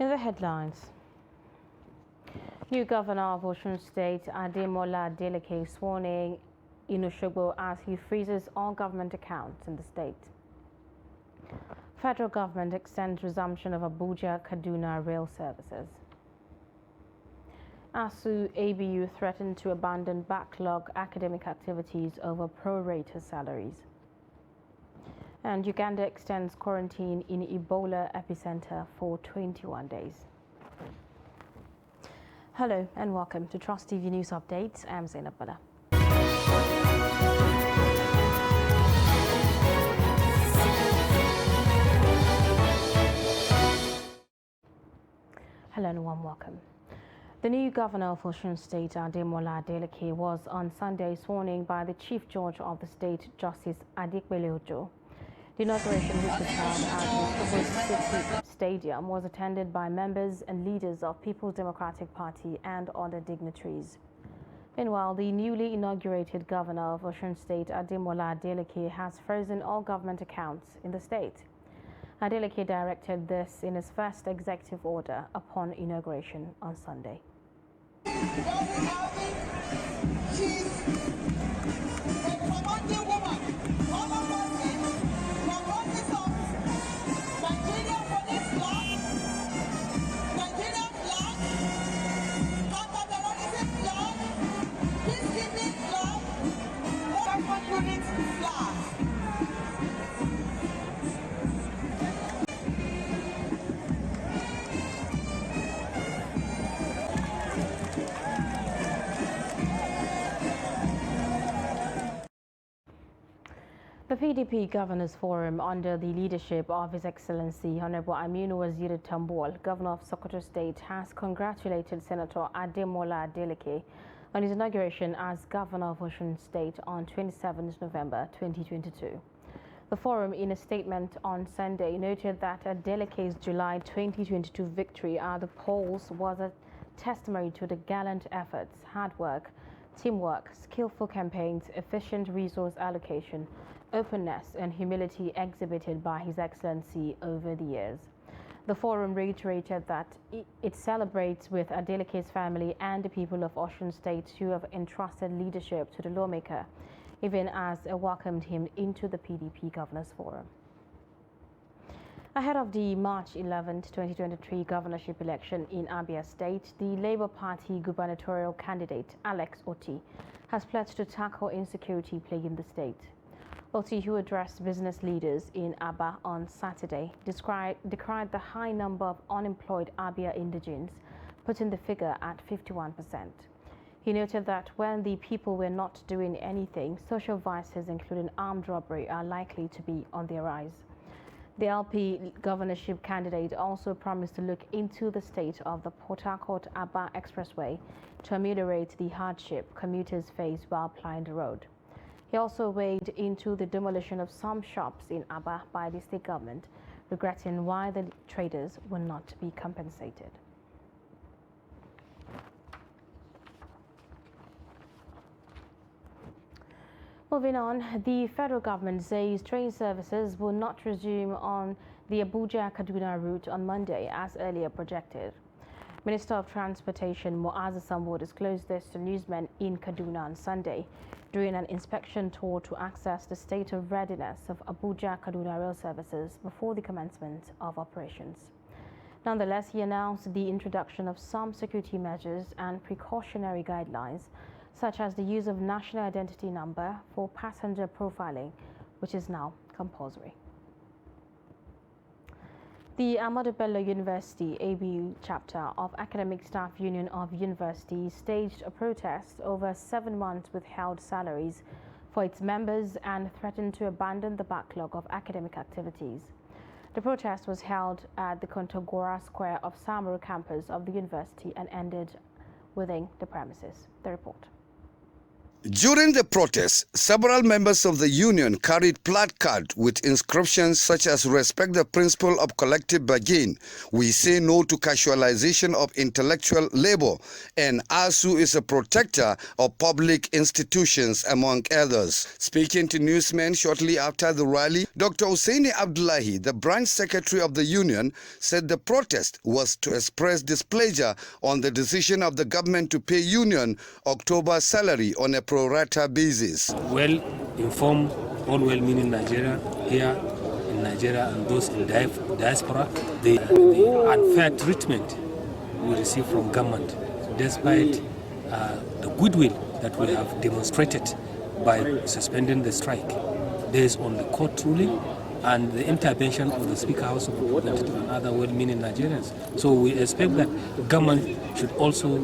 In the headlines, new governor of Osun State, Ademola Adeleke, sworn in Osogbo as he freezes all government accounts in the state. Federal government extends resumption of Abuja-Kaduna rail services. ASUU ABU threatened to abandon backlog academic activities over pro-rata salaries. And Uganda extends quarantine in Ebola epicenter for 21 days. Hello and welcome to Trust TV News Updates. I'm Zainab Bala. Hello and warm welcome. The new governor of Osun State, Ademola Adeleke, was on Sunday sworn in by the Chief Judge of the state, Justice Adekbele Ojo. The inauguration, which was held at the Osogbo City Stadium, was attended by members and leaders of People's Democratic Party and other dignitaries. Meanwhile, the newly inaugurated governor of Osun State, Ademola Adeleke, has frozen all government accounts in the state. Adeleke directed this in his first executive order upon inauguration on Sunday. The PDP Governors Forum, under the leadership of His Excellency Honorable Aminu Waziri Tambuwal, Governor of Sokoto State, has congratulated Senator Ademola Adeleke on his inauguration as Governor of Osun State on 27 November 2022. The forum, in a statement on Sunday, noted that Adeleke's July 2022 victory at the polls was a testimony to the gallant efforts, hard work, teamwork, skillful campaigns, efficient resource allocation, openness and humility exhibited by His Excellency over the years. The forum reiterated that it celebrates with Adeleke's family and the people of Osun State who have entrusted leadership to the lawmaker, even as it welcomed him into the PDP Governors Forum. Ahead of the March 11, 2023 governorship election in Abia State, the Labour Party gubernatorial candidate Alex Otti has pledged to tackle insecurity plaguing the state. Otti, who addressed business leaders in Aba on Saturday, decried the high number of unemployed Abia indigents, putting the figure at 51%. He noted that when the people were not doing anything, social vices including armed robbery are likely to be on the rise. The LP governorship candidate also promised to look into the state of the Port Harcourt-Aba Expressway to ameliorate the hardship commuters face while plying the road. He also weighed into the demolition of some shops in Aba by the state government, regretting why the traders will not be compensated. Moving on, the federal government says train services will not resume on the Abuja-Kaduna route on Monday as earlier projected. Minister of Transportation Muazu Sambo disclosed this to newsmen in Kaduna on Sunday during an inspection tour to access the state of readiness of Abuja-Kaduna rail services before the commencement of operations. Nonetheless, he announced the introduction of some security measures and precautionary guidelines, such as the use of national identity number for passenger profiling, which is now compulsory. The Ahmadu Bello University ABU chapter of Academic Staff Union of Universities staged a protest over 7 months withheld salaries for its members and threatened to abandon the backlog of academic activities. The protest was held at the Kontagora Square of Samaru campus of the university and ended within the premises. The report. During the protest, several members of the union carried placards with inscriptions such as "Respect the principle of collective bargain," "We say no to casualization of intellectual labor," and "ASU is a protector of public institutions," among others. Speaking to newsmen shortly after the rally, Dr. Hussaini Abdullahi, the branch secretary of the union, said the protest was to express displeasure on the decision of the government to pay union October salary on a pro rata basis. Well-informed, all well-meaning Nigeria here in Nigeria and those in diaspora, the unfair treatment we receive from government, despite the goodwill that we have demonstrated by suspending the strike based on the court ruling and the intervention of the Speaker House of Representatives and other well-meaning Nigerians. So we expect that government should also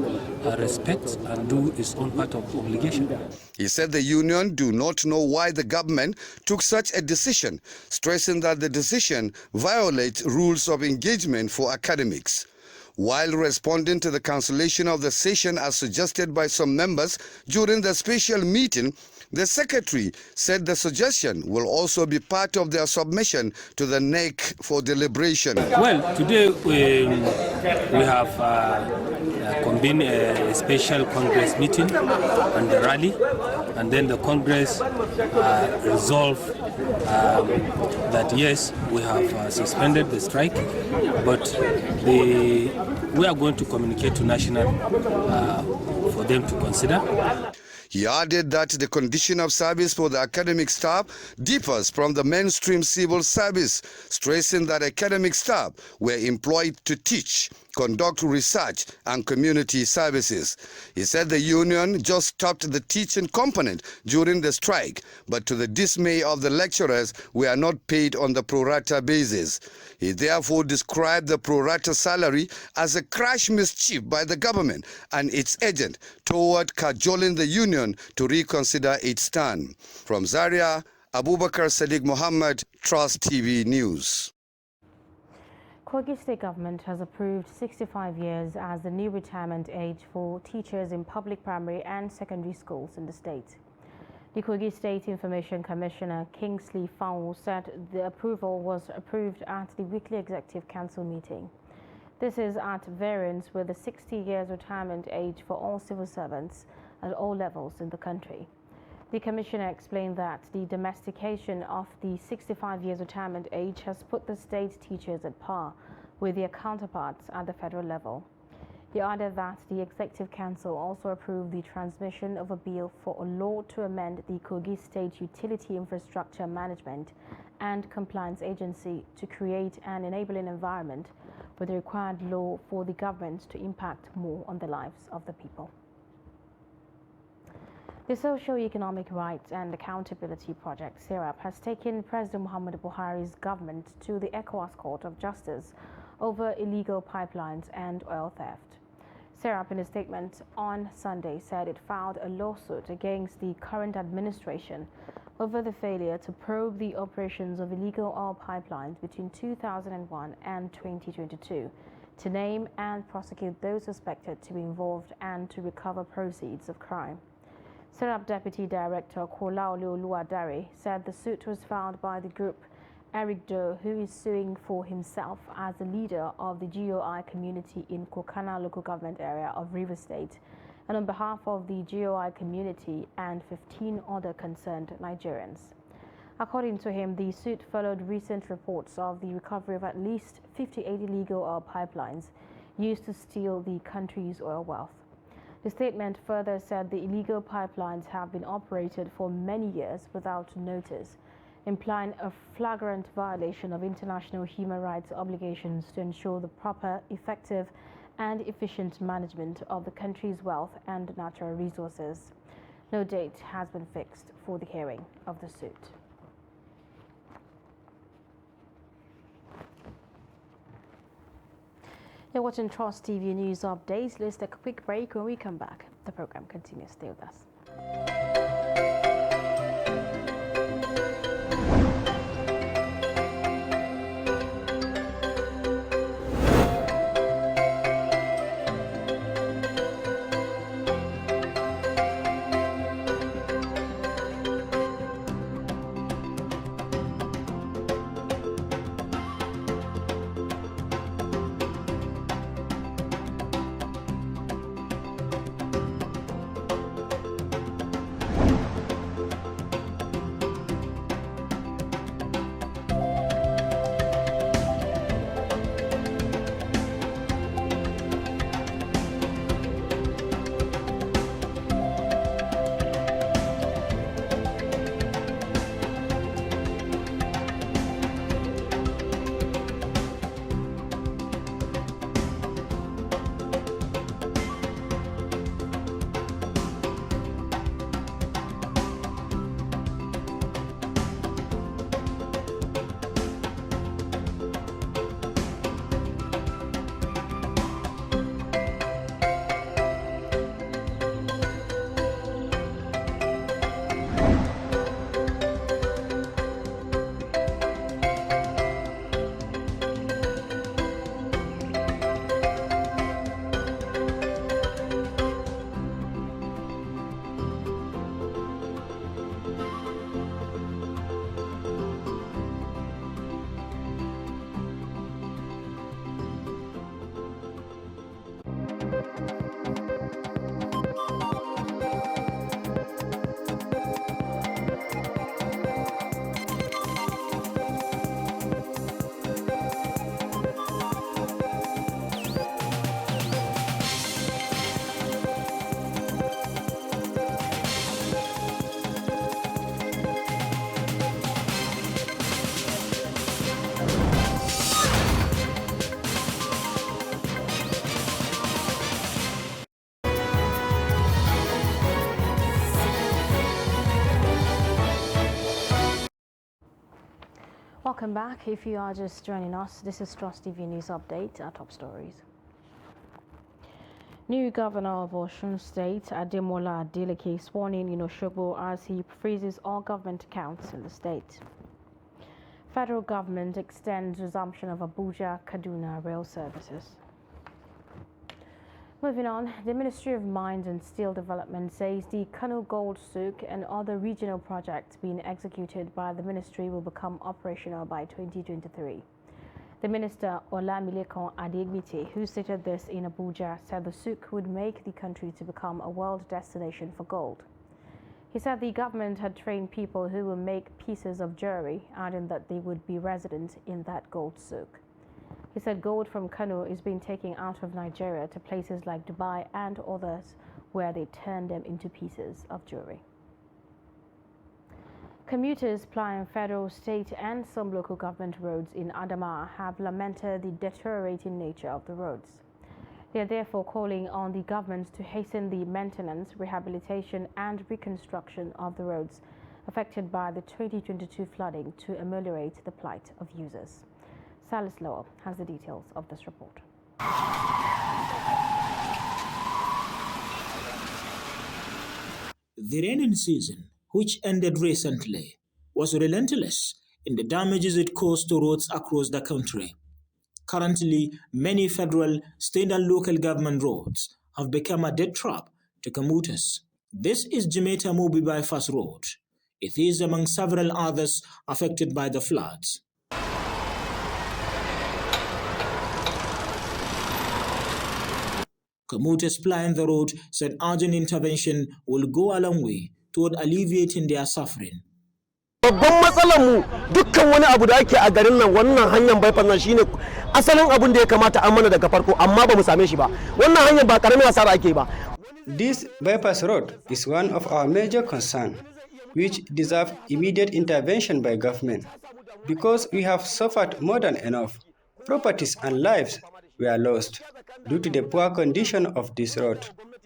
respect and do its own part of obligation. He said the union do not know why the government took such a decision, stressing that the decision violates rules of engagement for academics. While responding to the cancellation of the session as suggested by some members during the special meeting, the secretary said the suggestion will also be part of their submission to the NEC for deliberation. Well, today we have convened a special Congress meeting and the rally, and then the Congress resolved that yes, we have suspended the strike, but we are going to communicate to National for them to consider. He added that the condition of service for the academic staff differs from the mainstream civil service, stressing that academic staff were employed to teach, conduct research and community services. He said the union just stopped the teaching component during the strike, but to the dismay of the lecturers, we are not paid on the pro rata basis. He therefore described the pro rata salary as a crash mischief by the government and its agent toward cajoling the union to reconsider its stand. From Zaria, Abubakar Sadiq Muhammad, Trust TV News. Kogi State Government has approved 65 years as the new retirement age for teachers in public primary and secondary schools in the state. The Kogi State Information Commissioner Kingsley Fowl said the approval was approved at the weekly Executive Council meeting. This is at variance with the 60 years retirement age for all civil servants at all levels in the country. The Commissioner explained that the domestication of the 65 years retirement age has put the state teachers at par with their counterparts at the federal level. He added that the Executive Council also approved the transmission of a bill for a law to amend the Kogi State Utility Infrastructure Management and Compliance Agency to create an enabling environment with the required law for the government to impact more on the lives of the people. The Socio-Economic Rights and Accountability Project, SERAP, has taken President Muhammadu Buhari's government to the ECOWAS Court of Justice over illegal pipelines and oil theft. SERAP, in a statement on Sunday, said it filed a lawsuit against the current administration over the failure to probe the operations of illegal oil pipelines between 2001 and 2022, to name and prosecute those suspected to be involved and to recover proceeds of crime. SERAP Deputy Director Kolaole Oluwadare said the suit was filed by the group Eric Doe, who is suing for himself as the leader of the GOI community in Kokana local government area of Rivers State, and on behalf of the GOI community and 15 other concerned Nigerians. According to him, the suit followed recent reports of the recovery of at least 58 illegal oil pipelines used to steal the country's oil wealth. The statement further said the illegal pipelines have been operated for many years without notice, implying a flagrant violation of international human rights obligations to ensure the proper, effective and efficient management of the country's wealth and natural resources. No date has been fixed for the hearing of the suit. You're watching Trust TV News Updates. Let's take a quick break. When we come back, the program continues. Stay with us. Welcome back. If you are just joining us, this is Trust TV News Update, our top stories. New Governor of Osun State, Ademola Adeleke, sworn in Osogbo as he freezes all government accounts in the state. Federal government extends resumption of Abuja-Kaduna rail services. Moving on, the Ministry of Mines and Steel Development says the Kano Gold Souk and other regional projects being executed by the ministry will become operational by 2023. The Minister Olamilekan Adegbite, who stated this in Abuja, said the souk would make the country to become a world destination for gold. He said the government had trained people who will make pieces of jewelry, adding that they would be resident in that gold souk. He said gold from Kano is being taken out of Nigeria to places like Dubai and others where they turn them into pieces of jewelry. Commuters plying federal, state and some local government roads in Adamawa have lamented the deteriorating nature of the roads. They are therefore calling on the government to hasten the maintenance, rehabilitation and reconstruction of the roads affected by the 2022 flooding to ameliorate the plight of users. Salis Lowell has the details of this report. The rainy season, which ended recently, was relentless in the damages it caused to roads across the country. Currently, many federal, state and local government roads have become a death trap to commuters. This is Jimeta Mobi Bypass Road. It is among several others affected by the floods. Commuters plying the road said urgent intervention will go a long way toward alleviating their suffering. Babban matsalar mu dukkan wani abu da ake a garin nan wannan hanyar bypass nan shine asalin abun da ya kamata an mana daga farko amma ba mu same shi ba. Wannan hanyar ba karamin asara ake ba. This bypass road is one of our major concerns, which deserve immediate intervention by government, because we have suffered more than enough. Properties and lives were lost due to the poor condition of this road.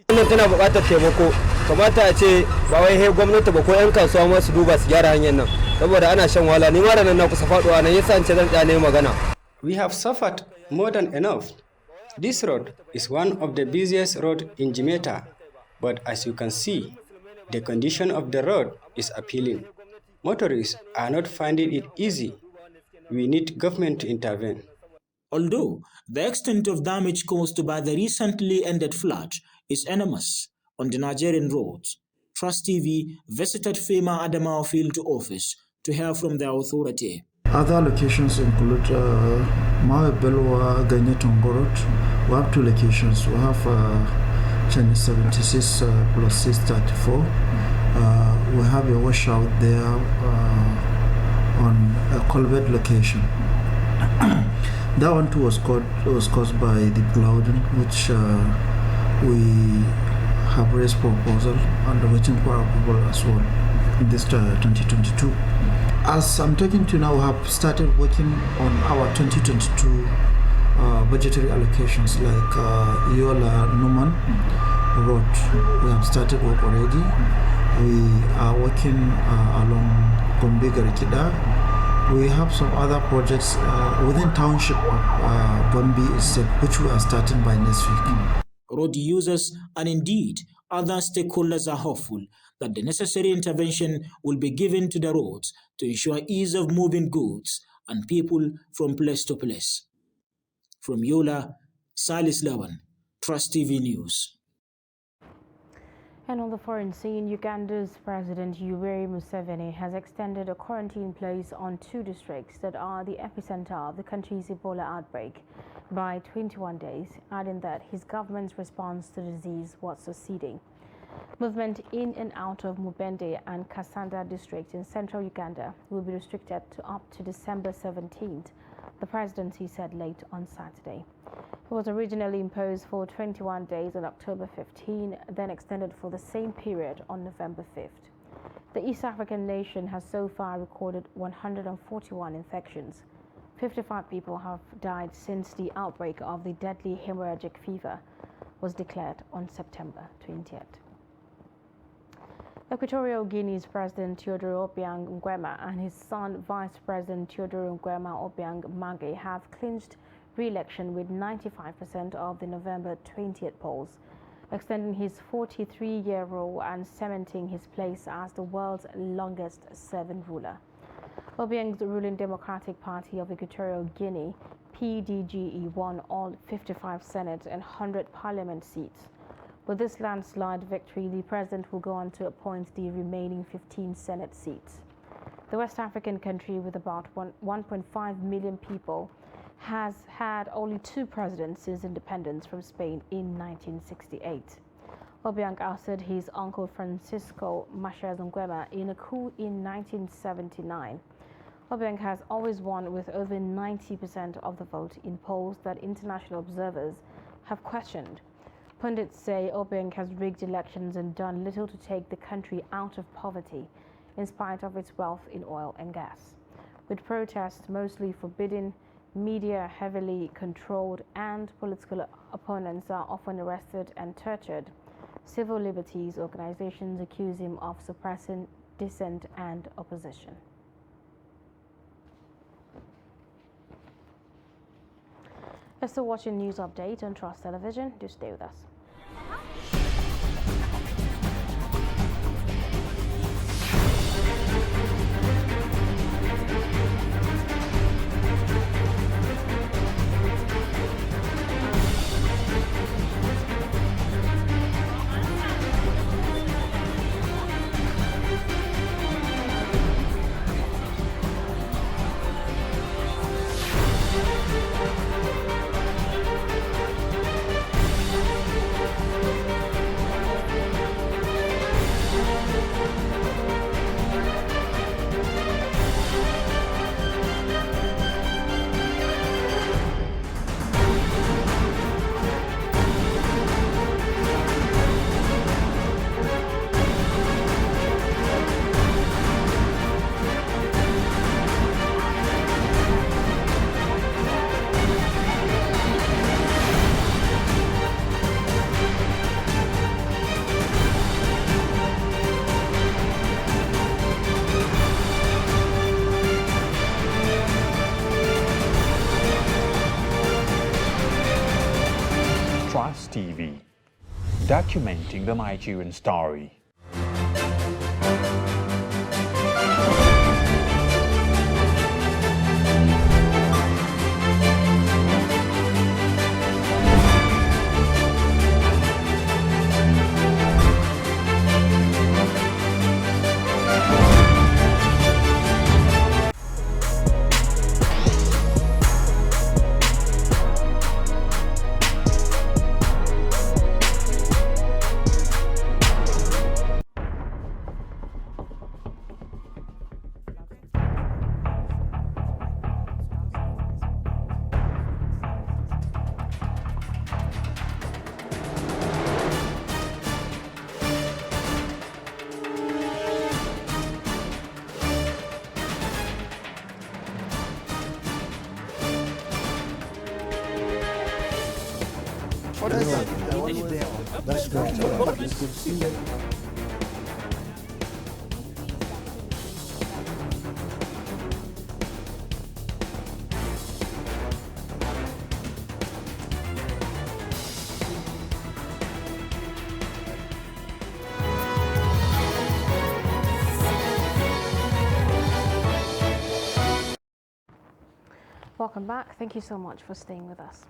Wannan tana buƙatar taimako, kamata a ce ba wai he gwamnati ba ko 'yan kasuwa ma su duba su gyara hanyar nan saboda ana shan wahala. Ni ma da nan na kusa faduwa nan yasa an ce zan tsane magana. We have suffered more than enough. This road is one of the busiest roads in Jimeta, but as you can see, the condition of the road is appealing. Motorists are not finding it easy. We need government to intervene. Although the extent of damage caused by the recently ended flood is enormous on the Nigerian roads, Trust TV visited FEMA Adamawa Field Office to hear from the authority. Other locations include Mawe Belwa, Ganye Tongorot. We have two locations. We have Chinese 76 plus 634. We have a washout there on a culvert location. That one too was caused by the flooding, which we have raised proposal and waiting for approval as well in this 2022. As I'm talking to you now, we have started working on our 2022 budgetary allocations, like Yola Numan Road. We have started work already. We are working along Gombe Garikida. We have some other projects within township of Gombe Estate, which we are starting by next week. Road users and indeed other stakeholders are hopeful that the necessary intervention will be given to the roads to ensure ease of moving goods and people from place to place. From Yola, Salis Lawan, Trust TV News. And on the foreign scene, Uganda's President Yoweri Museveni has extended a quarantine place on 2 districts that are the epicenter of the country's Ebola outbreak by 21 days, adding that his government's response to the disease was succeeding. Movement in and out of Mubende and Kasanda districts in central Uganda will be restricted to up to December 17th, the presidency said late on Saturday. It was originally imposed for 21 days on October 15, then extended for the same period on November 5th. The East African nation has so far recorded 141 infections. 55 people have died since the outbreak of the deadly hemorrhagic fever was declared on September 20th. Equatorial Guinea's President Teodoro Obiang Nguema and his son, Vice President Teodoro Nguema Obiang Mage, have clinched re-election with 95% of the November 20th polls, extending his 43-year rule and cementing his place as the world's longest-serving ruler. Obiang's ruling Democratic Party of Equatorial Guinea, PDGE, won all 55 Senate and 100 Parliament seats. With this landslide victory, the president will go on to appoint the remaining 15 Senate seats. The West African country, with about 1.5 million people, has had only 2 presidents since independence from Spain in 1968. Obiang ousted his uncle Francisco Macías Nguema in a coup in 1979. Obiang has always won with over 90% of the vote in polls that international observers have questioned. Pundits say Obiang has rigged elections and done little to take the country out of poverty, in spite of its wealth in oil and gas. With protests mostly forbidden, media heavily controlled, and political opponents are often arrested and tortured, civil liberties organizations accuse him of suppressing dissent and opposition. You're still watching News Update on Trust Television. Do stay with us. Trust TV, documenting the Nigerian story. That's great. It's good to see you. Welcome back. Thank you so much for staying with us.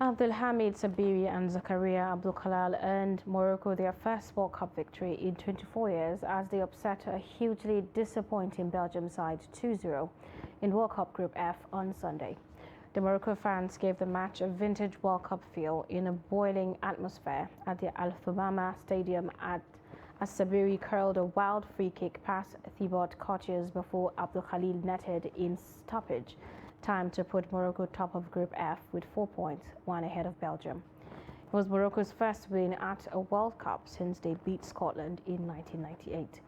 Abdelhamid Sabiri and Zakaria Abdulkalal earned Morocco their first World Cup victory in 24 years as they upset a hugely disappointing Belgium side 2-0 in World Cup Group F on Sunday. The Morocco fans gave the match a vintage World Cup feel in a boiling atmosphere at the Al Thumama Stadium as Sabiri curled a wild free kick past Thibaut Courtois before Abdul Khalil netted in stoppage time to put Morocco top of Group F with 4 points, one ahead of Belgium. It was Morocco's first win at a World Cup since they beat Scotland in 1998.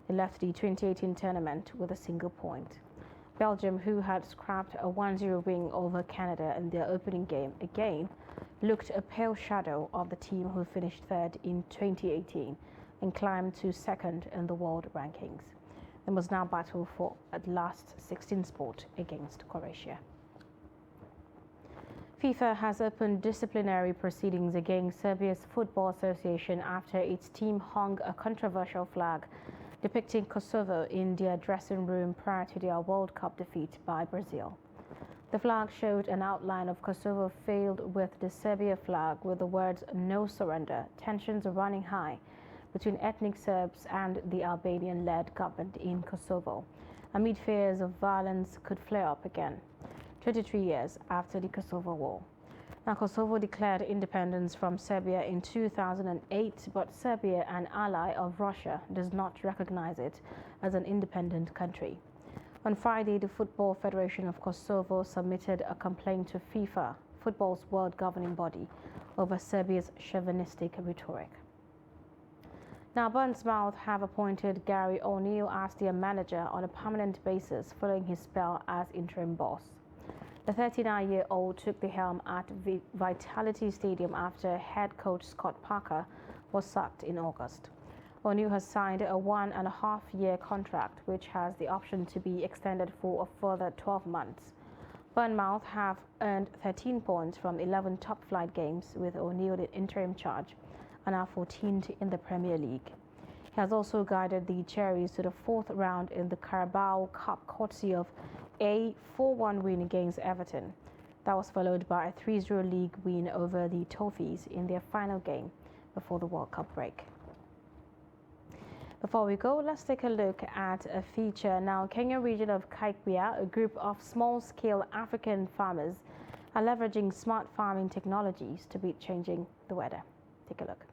They left the 2018 tournament with a single point. Belgium, who had scrapped a 1-0 win over Canada in their opening game, again looked a pale shadow of the team who finished third in 2018 and climbed to second in the world rankings. They must now battle for at last 16th spot against Croatia. FIFA has opened disciplinary proceedings against Serbia's Football Association after its team hung a controversial flag depicting Kosovo in their dressing room prior to their World Cup defeat by Brazil. The flag showed an outline of Kosovo filled with the Serbia flag with the words "No surrender." Tensions are running high between ethnic Serbs and the Albanian-led government in Kosovo, amid fears of violence could flare up again, 23 years after the Kosovo War. Now, Kosovo declared independence from Serbia in 2008, but Serbia, an ally of Russia, does not recognize it as an independent country. On Friday, the Football Federation of Kosovo submitted a complaint to FIFA, football's world governing body, over Serbia's chauvinistic rhetoric. Now, Bournemouth have appointed Gary O'Neill as their manager on a permanent basis following his spell as interim boss. The 39-year-old took the helm at Vitality Stadium after head coach Scott Parker was sacked in August. O'Neill has signed a 1.5-year contract, which has the option to be extended for a further 12 months. Bournemouth have earned 13 points from 11 top-flight games with O'Neill in interim charge and are 14th in the Premier League. He has also guided the Cherries to the 4th round in the Carabao Cup courtesy of a 4-1 win against Everton. That was followed by a 3-0 league win over the Toffees in their final game before the World Cup break. Before we go, let's take a look at a feature. Now, Kenya region of Kaikwea, a group of small-scale African farmers, are leveraging smart farming technologies to beat changing the weather. Take a look.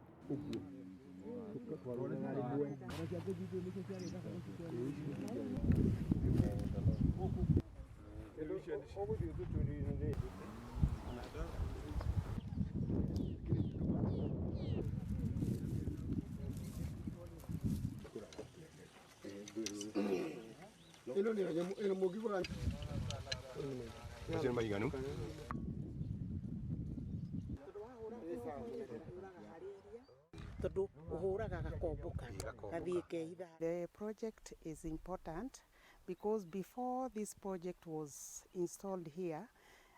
The project is important because before this project was installed here,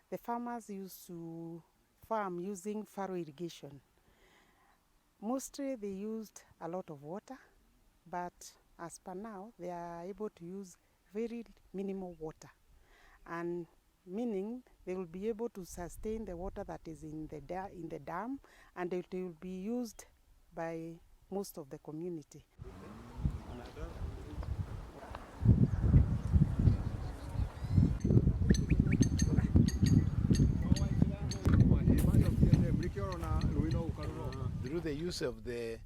the farmers used to farm using furrow irrigation. Mostly they used a lot of water, but as per now, they are able to use very minimal water, and meaning they will be able to sustain the water that is in the dam, and it will be used by most of the community. Through the use of the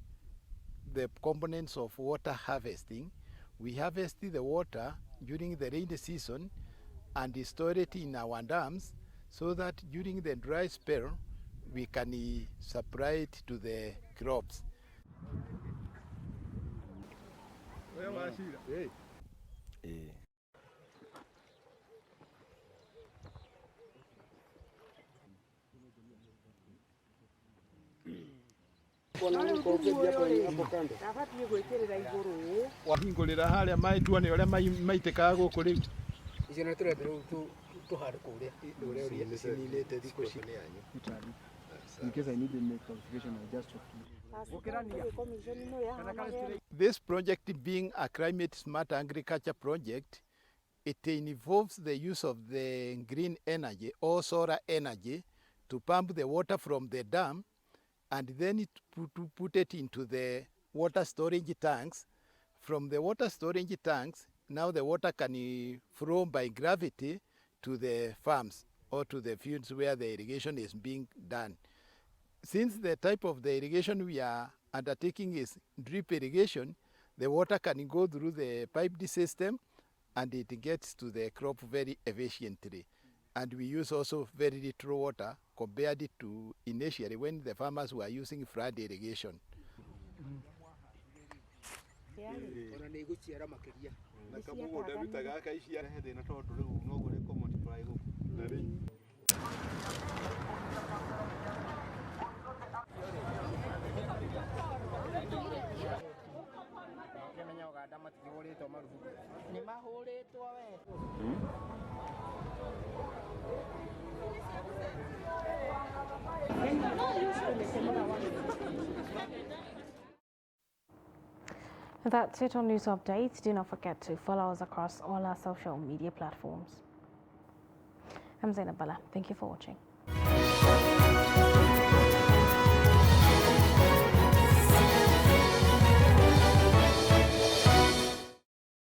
components of water harvesting, we harvest the water during the rainy season and store it in our dams so that during the dry spell we can supply it to the crops. Wahingulira haria mai tuone uria mai maitikaga guku riu icio na turetere tuhande kuria uria uria sinilete thiko ici in case I need to make clarification I just talk to This project being a climate smart agriculture project, it involves the use of the green energy or solar energy to pump the water from the dam and then put it into the water storage tanks. From the water storage tanks, now the water can flow by gravity to the farms or to the fields where the irrigation is being done. Since the type of the irrigation we are undertaking is drip irrigation, the water can go through the piped system and it gets to the crop very efficiently. And we use also very little water compared to initially when the farmers were using flood irrigation. na kamugunda rutaga kaici ya hethe na tondu riu no gure ko multiply go na ri kemenya uganda matigiuritwo marufuku ni mahuritwo we That's it on news updates. Do not forget to follow us across all our social media platforms. I'm Zainab Bala. Thank you for watching.